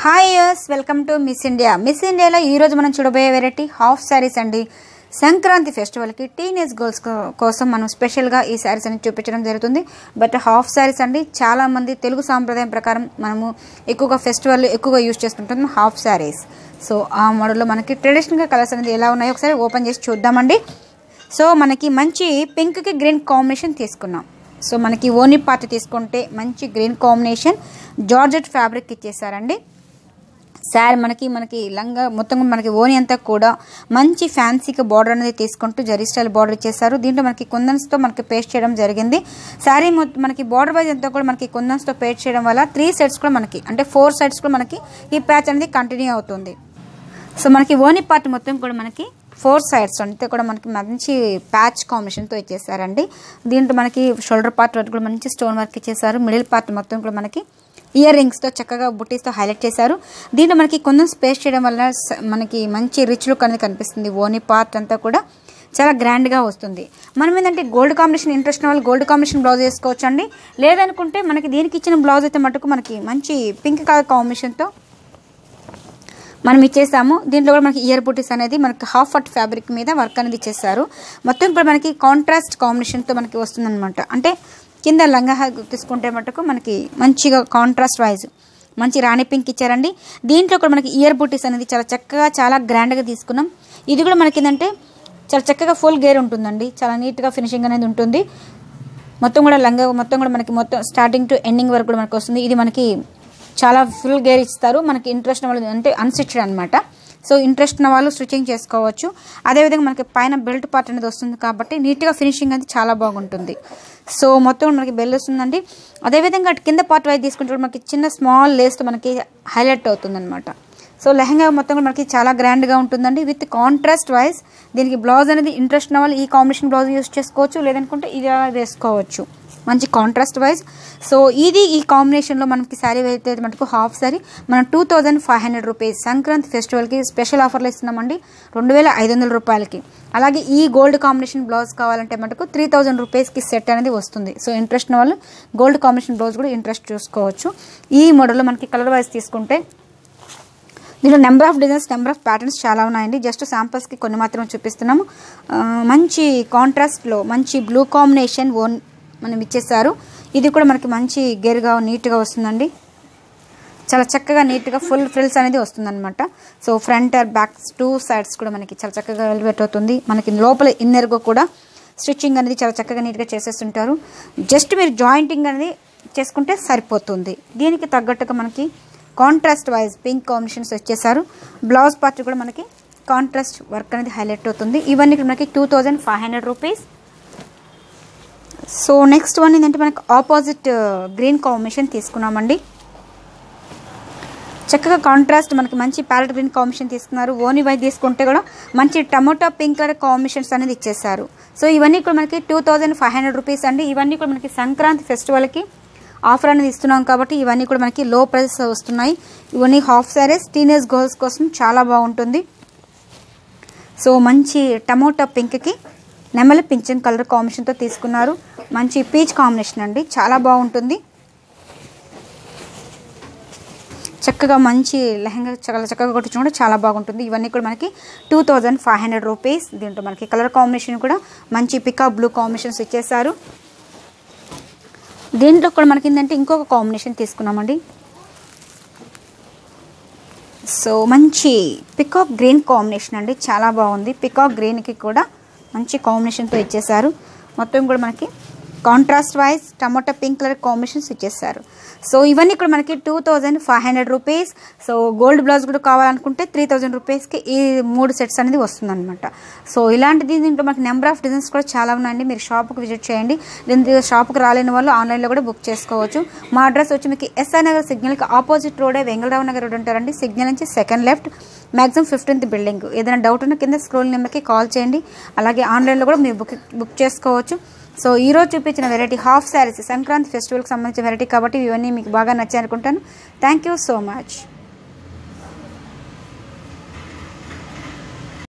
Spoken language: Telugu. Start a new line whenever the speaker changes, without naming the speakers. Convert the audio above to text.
Hi use welcome to miss India. Miss ఇండియాలో ఈరోజు మనం చూడబోయే వెరైటీ హాఫ్ శారీస్ అండి. సంక్రాంతి ఫెస్టివల్కి టీనేజ్ గర్ల్స్ కోసం మనం స్పెషల్గా ఈ శారీస్ అని చూపించడం జరుగుతుంది. బట్ హాఫ్ శారీస్ అండి, చాలామంది తెలుగు సాంప్రదాయం ప్రకారం మనము ఎక్కువగా ఫెస్టివల్ ఎక్కువగా యూజ్ చేసుకుంటాం హాఫ్ శారీస్. సో ఆ మోడల్లో మనకి ట్రెడిషనల్గా కలర్స్ అనేది ఎలా ఉన్నాయో ఒకసారి ఓపెన్ చేసి చూద్దామండి. సో మనకి మంచి పింక్కి గ్రీన్ కాంబినేషన్ తీసుకున్నాం. సో మనకి ఓని పార్ట్ తీసుకుంటే మంచి గ్రీన్ కాంబినేషన్ జార్జెట్ ఫ్యాబ్రిక్ ఇచ్చేసారండి. శారీ మనకి లంగా మొత్తం మనకి ఓని అంతా కూడా మంచి ఫ్యాన్సీగా బార్డర్ అనేది తీసుకుంటూ జరీ స్టైల్ బార్డర్ ఇచ్చేసారు. దీంట్లో మనకి కుందన్స్తో మనకి పేస్ట్ చేయడం జరిగింది. శారీ మనకి బార్డర్ వైజ్ అంతా కూడా మనకి కుందన్స్తో పేస్ట్ చేయడం వల్ల 3 సైడ్స్ కూడా మనకి అంటే 4 సైడ్స్ కూడా మనకి ఈ ప్యాచ్ అనేది కంటిన్యూ అవుతుంది. సో మనకి ఓని పార్ట్ మొత్తం కూడా మనకి 4 సైడ్స్ అంతే కూడా మనకి మంచి ప్యాచ్ కాంబినేషన్తో ఇచ్చేసారండి. దీంట్లో మనకి షోల్డర్ పార్ట్ వరకు కూడా మంచి స్టోన్ వర్క్ ఇచ్చేసారు. మిడిల్ పార్ట్ మొత్తం కూడా మనకి ఇయర్ రింగ్స్తో చక్కగా బుట్టీస్తో హైలైట్ చేశారు. దీంట్లో మనకి కొంచెం స్పేస్ చేయడం వల్ల మనకి మంచి రిచ్ లుక్ అనేది కనిపిస్తుంది. ఓని పార్ట్ అంతా కూడా చాలా గ్రాండ్గా వస్తుంది. మనం ఏంటంటే గోల్డ్ కాంబినేషన్ ఇంట్రెస్ట్ ఉన్న వాళ్ళు గోల్డ్ కాంబినేషన్ బ్లౌజ్ వేసుకోవచ్చు అండి. లేదనుకుంటే మనకి దీనికి ఇచ్చిన బ్లౌజ్ అయితే మటుకు మనకి మంచి పింక్ కలర్ కాంబినేషన్తో మనం ఇచ్చేసాము. దీంట్లో కూడా మనకి ఇయర్ బుటీస్ అనేది మనకి హాఫ్ ఫట్ ఫ్యాబ్రిక్ మీద వర్క్ అనేది ఇచ్చేసారు. మొత్తం కూడా మనకి కాంట్రాస్ట్ కాంబినేషన్తో మనకి వస్తుందన్నమాట. అంటే కింద లంగా తీసుకుంటే మటుకు మనకి మంచిగా కాంట్రాస్ట్ వైజ్ మంచి రాణి పింక్ ఇచ్చారండి. దీంట్లో కూడా మనకి ఇయర్ బుటీస్ అనేది చాలా చక్కగా చాలా గ్రాండ్గా తీసుకున్నాం. ఇది కూడా మనకి ఏంటంటే చాలా చక్కగా ఫుల్ గేర్ ఉంటుందండి. చాలా నీట్గా ఫినిషింగ్ అనేది ఉంటుంది. మొత్తం కూడా లంగా మొత్తం కూడా మనకి మొత్తం స్టార్టింగ్ టు ఎండింగ్ వరకు కూడా మనకి వస్తుంది. ఇది మనకి చాలా ఫుల్ గేర్ ఇస్తారు. మనకి ఇంట్రెస్ట్ ఉన్న వాళ్ళు అంటే అన్స్టిచ్డ్ అనమాట. సో ఇంట్రెస్ట్ ఉన్న వాళ్ళు స్టిచ్చింగ్ చేసుకోవచ్చు. అదేవిధంగా మనకి పైన బెల్ట్ పార్ట్ అనేది వస్తుంది కాబట్టి నీట్గా ఫినిషింగ్ అనేది చాలా బాగుంటుంది. సో మొత్తం మనకి బెల్ వస్తుందండి. అదేవిధంగా అటు కింద పార్ట్ వైజ్ తీసుకుంటే మనకి చిన్న స్మాల్ లేస్తో మనకి హైలైట్ అవుతుంది అనమాట. సో లెహంగా మొత్తం కూడా మనకి చాలా గ్రాండ్గా ఉంటుందండి. విత్ కాంట్రాస్ట్ వైజ్ దీనికి బ్లౌజ్ అనేది ఇంట్రెస్ట్ ఉన్న వాళ్ళు ఈ కాంబినేషన్ బ్లౌజ్ యూస్ చేసుకోవచ్చు. లేదనుకుంటే ఇది వేసుకోవచ్చు మంచి కాంట్రాస్ట్ వైజ్. సో ఇది ఈ కాంబినేషన్లో మనకి శారీ అయితే మనకు హాఫ్ శారీ మనం 2500 రూపీస్ సంక్రాంతి ఫెస్టివల్కి స్పెషల్ ఆఫర్లో ఇస్తున్నామండి 2500 రూపాయలకి. అలాగే ఈ గోల్డ్ కాంబినేషన్ బ్లౌజ్ కావాలంటే మనకు 3000 రూపీస్కి సెట్ అనేది వస్తుంది. సో ఇంట్రెస్ట్ ఉన్న వాళ్ళు గోల్డ్ కాంబినేషన్ బ్లౌజ్ కూడా ఇంట్రెస్ట్ చూసుకోవచ్చు. ఈ మోడల్లో మనకి కలర్ వైజ్ తీసుకుంటే దీంట్లో number of designs number of patterns చాలా ఉన్నాయండి. జస్ట్ శాంపుల్స్కి కొన్ని మాత్రం చూపిస్తున్నాము. మంచి కాంట్రాస్ట్లో మంచి బ్లూ కాంబినేషన్ మనం ఇచ్చేసారు. ఇది కూడా మనకి మంచి గేర్గా నీట్గా వస్తుందండి. చాలా చక్కగా నీట్గా ఫుల్ ఫ్రిల్స్ అనేది వస్తుందన్నమాట. So front are back 2 sides కూడా మనకి చాలా చక్కగా ఎలివేట్ అవుతుంది. మనకి లోపల ఇన్నర్గా కూడా స్టిచ్చింగ్ అనేది చాలా చక్కగా నీట్గా చేసేస్తుంటారు. జస్ట్ మీరు జాయింటింగ్ అనేది చేసుకుంటే సరిపోతుంది. దీనికి తగ్గట్టుగా మనకి కాంట్రాస్ట్ వైజ్ పింక్ కాంబినేషన్స్ వచ్చేసారు. బ్లౌజ్ పార్ట్ కూడా మనకి కాంట్రాస్ట్ వర్క్ అనేది హైలైట్ అవుతుంది. ఇవన్నీ మనకి 2500 రూపీస్. సో నెక్స్ట్ వన్ ఏంటంటే మనకి ఆపోజిట్ గ్రీన్ కాంబినేషన్ తీసుకున్నామండి. చక్కగా కాంట్రాస్ట్ మనకి మంచి ప్యారెట్ గ్రీన్ కాంబినేషన్ తీసుకున్నారు. ఓని వైజ్ తీసుకుంటే కూడా మంచి టమోటా పింక్ కలర్ కాంబినేషన్స్ అనేది ఇచ్చేసారు. సో ఇవన్నీ కూడా మనకి 2500 రూపీస్ అండి. ఇవన్నీ కూడా మనకి సంక్రాంతి ఫెస్టివల్కి ఆఫర్ అనేది ఇస్తున్నాం కాబట్టి ఇవన్నీ కూడా మనకి లో ప్రైస్ వస్తున్నాయి. ఇవన్నీ హాఫ్ శారీస్ టీనేజ్ గర్ల్స్ కోసం చాలా బాగుంటుంది. సో మంచి టమోటా పింక్కి నెమలి పింఛన్ కలర్ కాంబినేషన్తో తీసుకున్నారు. మంచి పీచ్ కాంబినేషన్ అండి, చాలా బాగుంటుంది. చక్కగా మంచి లెహంగా చాలా చక్కగా కొట్టించుకుంటే చాలా బాగుంటుంది. ఇవన్నీ కూడా మనకి 2500 రూపీస్. దీంట్లో మనకి కలర్ కాంబినేషన్ కూడా మంచి పికాక్ బ్లూ కాంబినేషన్స్ ఇచ్చేసారు. దీంట్లో కూడా మనకి ఏంటంటే ఇంకొక కాంబినేషన్ తీసుకున్నామండి. సో మంచి పికాక్ గ్రీన్ కాంబినేషన్ అండి, చాలా బాగుంది. పికాక్ గ్రీన్కి కూడా మంచి కాంబినేషన్తో ఇచ్చేసారు. మొత్తం కూడా మనకి contrast wise tomato pink colour combinations ఇచ్చేసారు. సో ఇవన్నీ కూడా మనకి 2500 రూపీస్. సో గోల్డ్ బ్లౌజ్ కూడా కావాలనుకుంటే 3000 రూపీస్కి ఈ 3 సెట్స్ అనేది వస్తుందన్నమాట. సో ఇలాంటిది దీంట్లో మనకి నెంబర్ ఆఫ్ డిజైన్స్ కూడా చాలా ఉన్నాయండి. మీరు షాప్కి విజిట్ చేయండి. దీంట్లో షాప్కి రాలేని వాళ్ళు ఆన్లైన్లో కూడా బుక్ చేసుకోవచ్చు. మా అడ్రస్ వచ్చి మీకు ఎస్ఆర్ నగర్ సిగ్నల్కి ఆపోజిట్ రోడే వెంగళరావు నగర్ రోడ్ ఉంటారండి. సిగ్నల్ నుంచి second left maximum 15th building. ఏదైనా డౌట్ ఉన్న కింద స్క్రోల్ నెంబర్కి కాల్ చేయండి. అలాగే ఆన్లైన్లో కూడా మీరు బుక్ చేసుకోవచ్చు. సో ఈరోజు చూపించిన వెరైటీ హాఫ్ శారీస్ సంక్రాంతి ఫెస్టివల్కి సంబంధించిన వెరైటీ కాబట్టి ఇవన్నీ మీకు బాగా నచ్చాయి అనుకుంటాను. Thank you so much.